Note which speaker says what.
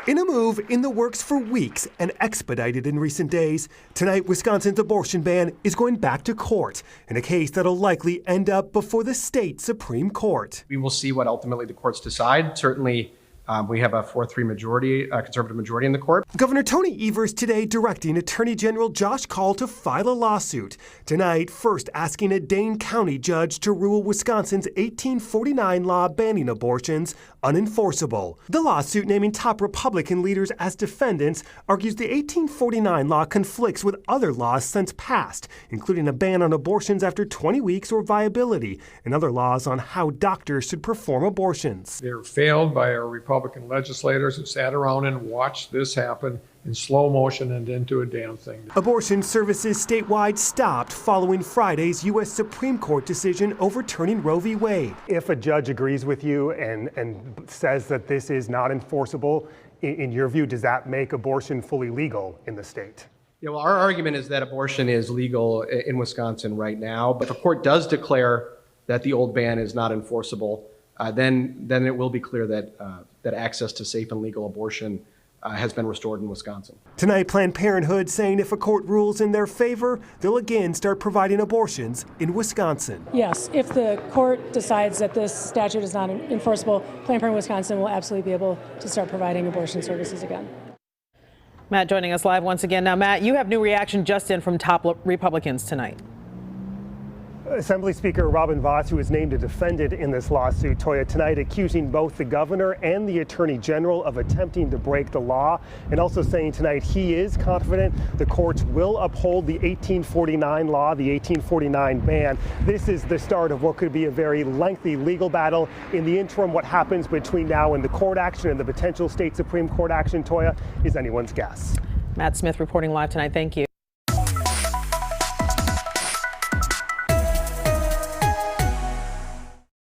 Speaker 1: In a move in the works for weeks and expedited in recent days, tonight Wisconsin's abortion ban is going back to court in a case that'll likely end up before the state Supreme Court.
Speaker 2: We will see what ultimately the courts decide. Certainly, we have a 4-3 majority, conservative majority in the court.
Speaker 1: Governor Tony Evers today directing Attorney General Josh Kaul to file a lawsuit. Tonight, first asking a Dane County judge to rule Wisconsin's 1849 law banning abortions unenforceable. The lawsuit, naming top Republican leaders as defendants, argues the 1849 law conflicts with other laws since passed, including a ban on abortions after 20 weeks or viability, and other laws on how doctors should perform abortions.
Speaker 3: They're failed by our Republican legislators who sat around and watched this happen in slow motion and didn't do a damn thing.
Speaker 1: Abortion services statewide stopped following Friday's U.S. Supreme Court decision overturning Roe v. Wade. If a judge agrees with you and says that this is not enforceable, in your view, does that make abortion fully legal in the state?
Speaker 2: Yeah, well, our argument is that abortion is legal in Wisconsin right now, but if a court does declare that the old ban is not enforceable, then it will be clear that access to safe and legal abortion has been restored in Wisconsin.
Speaker 1: Tonight, Planned Parenthood saying if a court rules in their favor, they'll again start providing abortions in Wisconsin.
Speaker 4: Yes, if the court decides that this statute is not enforceable, Planned Parenthood Wisconsin will absolutely be able to start providing abortion services again.
Speaker 5: Matt joining us live once again. Now, Matt, you have new reaction just in from top Republicans tonight.
Speaker 1: Assembly Speaker Robin Vos, who is named a defendant in this lawsuit, Toya, tonight accusing both the governor and the attorney general of attempting to break the law, and also saying tonight he is confident the courts will uphold the 1849 law, the 1849 ban. This is the start of what could be a very lengthy legal battle. In the interim, what happens between now and the court action and the potential state Supreme Court action, Toya, is anyone's guess.
Speaker 5: Matt Smith reporting live tonight. Thank you.